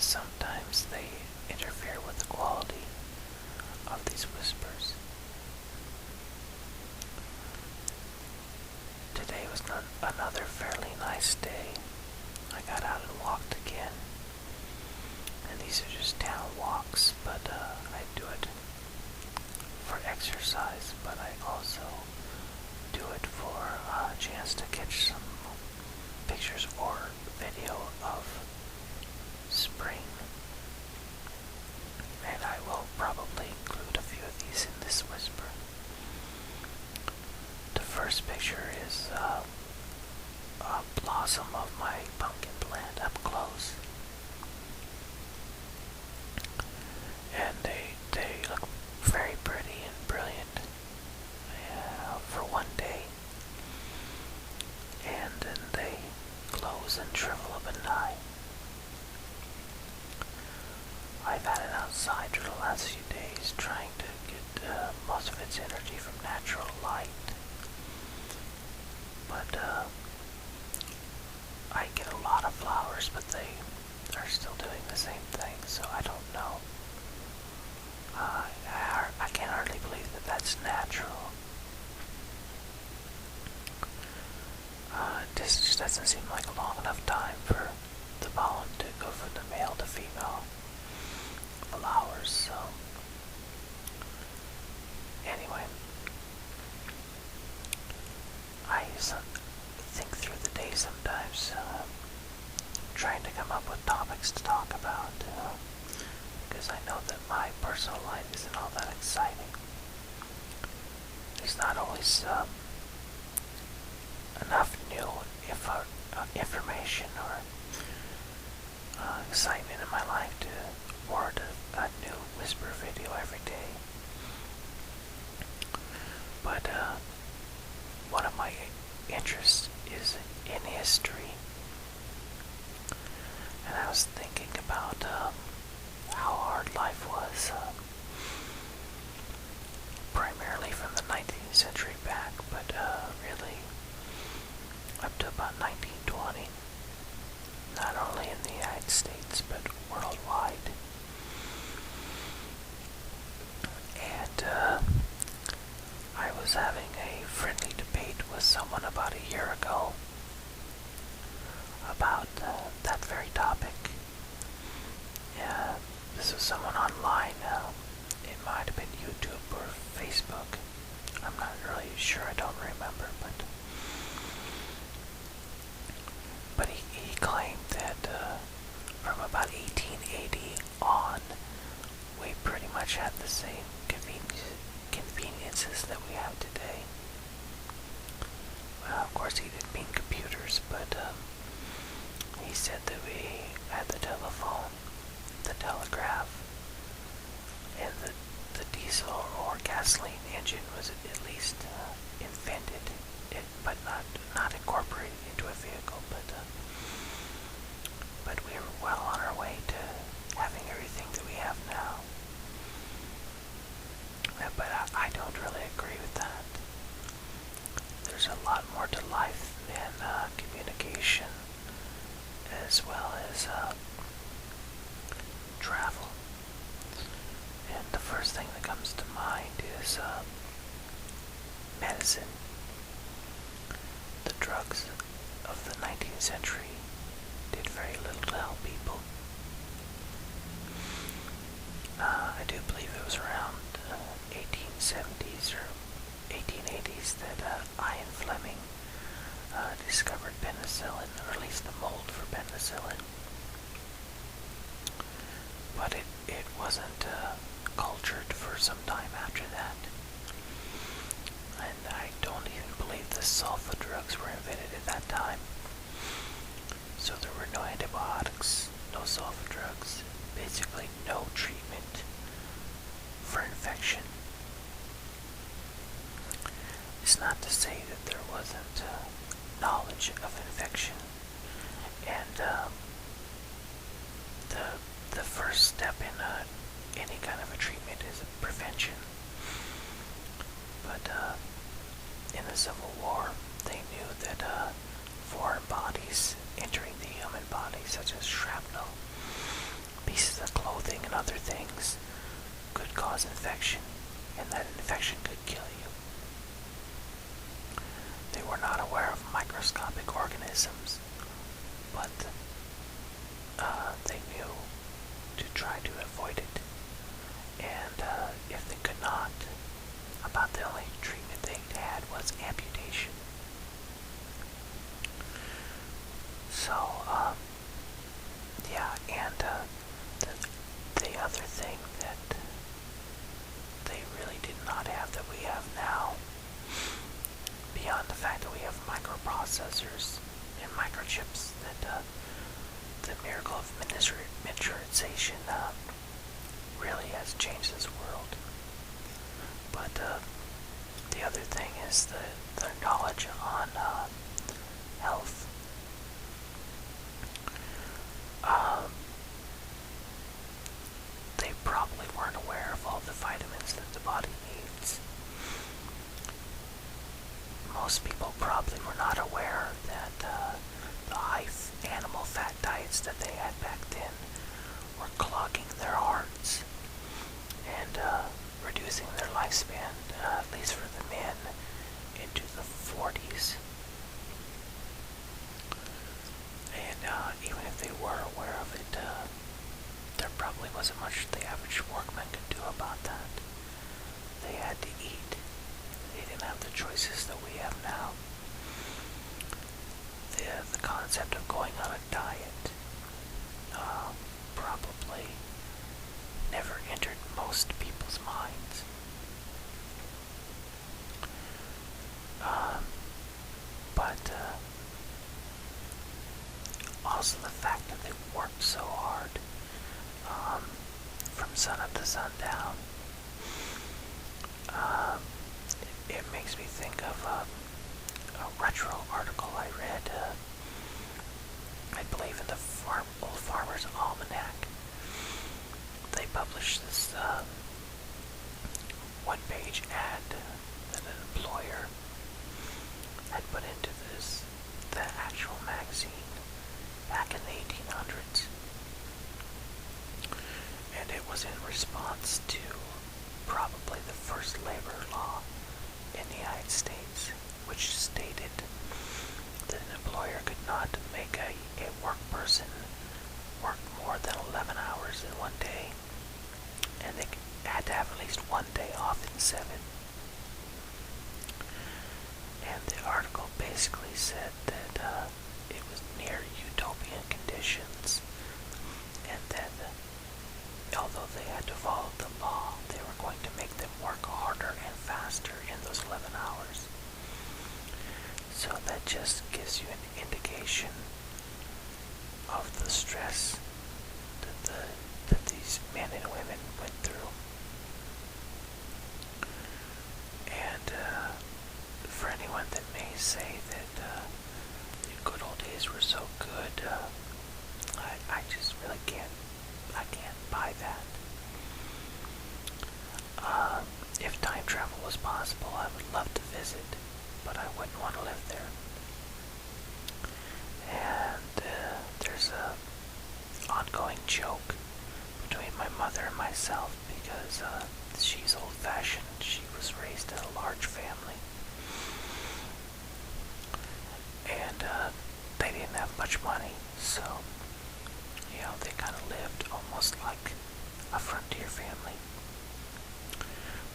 because sometimes they interfere with the quality of these whispers. Today was another fairly nice day. I got out and walked again, and these are just town walks, but I do it for exercise, but I also do it for a chance to catch some pictures or video of spring, and I will probably include a few of these in this whisper. The first picture is a blossom of my pumpkin plant up close, and they look very pretty and brilliant for one day, and then they close and shrivel up and die. I've had it outside for the last few days trying to get most of its energy from natural light, but I get a lot of flowers, but they are still doing the same thing, so I don't know. I can hardly believe that that's natural. This just doesn't seem like a long enough time for the pollen to go from the male to female flowers, so anyway, I think through the day sometimes, trying to come up with topics to talk about, because I know that my personal life isn't all that exciting. There's not always enough new information or excitement in my life to warrant a new whisper video every day. But one of my interests is in history, and I was thinking about how hard life was, primarily from the 19th century back, but really up to about 1920, not only in the United States but worldwide. And I was having a friendly debate with someone about a year ago about that very topic. This was someone online. It might have been YouTube or Facebook. I'm not really sure. I don't remember, but he claimed that from about 1880 on, we pretty much had the same conveniences that we have today. Well, of course, he didn't mean computers, but he said that we had the telephone, the telegraph, and the diesel or gasoline engine was at least invented, but not incorporated into a vehicle. But we were well on our way to having everything that we have now. But I don't really agree with that. There's a lot more to life than communication, as well as travel. And the first thing that comes to mind is medicine. The drugs of the 19th century did very little to help people. I do believe it was around 1870s or 1880s that Ian Fleming discovered penicillin, or at least the mold for penicillin. But it wasn't cultured for some time after that. And I don't even believe the sulfa drugs were invented at that time. So there were no antibiotics, no sulfa drugs, basically no treatment for infection. It's not to say that there wasn't knowledge of infection, and the first step in any kind of a treatment is prevention. But in the Civil War, they knew that things could cause infection, and that infection could kill you. They were not aware of microscopic organisms, but they knew to try to avoid it. And if they could not, about the only treatment they had was amputation. So, yeah, and the other thing that they really did not have that we have now, beyond the fact that we have microprocessors and microchips, that the miracle of miniaturization really has changed this world. But the other thing is the knowledge on health. They probably weren't aware of all the vitamins that the body needs. Most people probably were not aware that the high animal fat diets that they had back then were clogging their hearts and reducing their lifespan, at least for the men, into the 40s. And even if they were aware of it, there probably wasn't much the average workman could do about that. They had to eat. They didn't have the choices that we have now. The concept of going on a diet probably never entered most people's minds. But also the fact that they worked so hard from sun up to sundown, it makes me think of a retro article I read, I believe in the Old Farmer's Almanac. They published this one-page ad that an employer had put into the actual magazine back in the 1800s. And it was in response to probably the first labor law in the United States, which stated that an employer could not make a work person work more than 11 hours in one day, and they had to have at least one day off in 7. And the article basically said that it was near utopian conditions, and that although they had to follow the law, they were going to make them work harder and faster in those 11 hours. So that just gives you an indication of the stress that these men and women went through. And for anyone that may say that the good old days were so good, I just really can't buy that. If time travel was possible, I would love to visit, but I wouldn't want to live there. And there's a ongoing joke between my mother and myself because she's old-fashioned. She was raised in a large family, and they didn't have much money, so they kind of lived almost like a frontier family.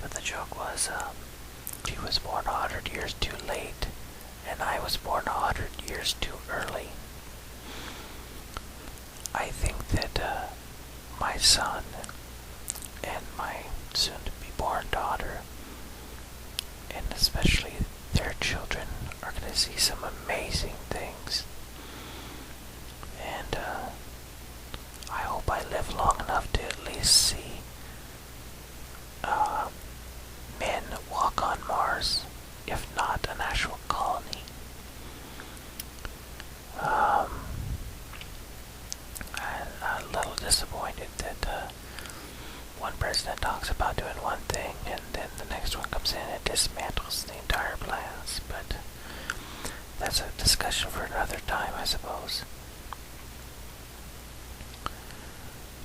But the joke was, she was born 100 years too late, and I was born 100 years too early. I think that my son and my soon-to-be-born daughter, and especially their children, are going to see some amazing things. And I hope I live long enough to at least see men walk on Mars, if not an actual colony. I'm a little disappointed that one president talks about doing one thing and then the next one comes in and dismantles the entire plans, but that's a discussion for another time, I suppose.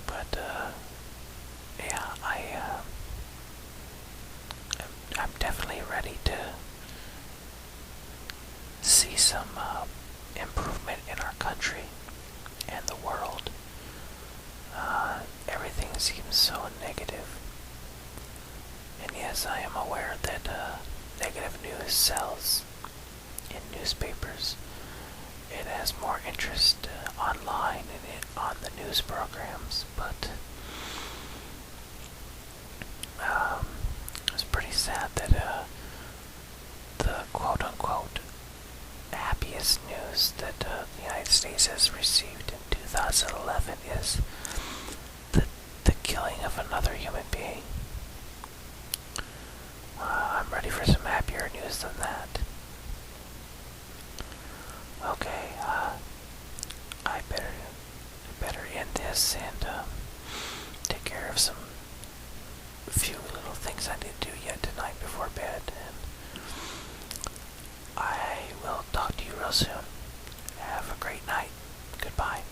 But yeah, I'm definitely ready to see some improvement in our country and the world. Everything seems so negative. And yes, I am aware that negative news sells in newspapers. It has more interest online and on the news programs, but it's pretty sad that the quote-unquote happiest news that the United States has received in 2011 is the killing of another human being. I'm ready for some happier news than that. Okay, I better end this and take care of some few little things I need to do yet tonight before bed, and I will talk to you real soon. Have a great night. Goodbye.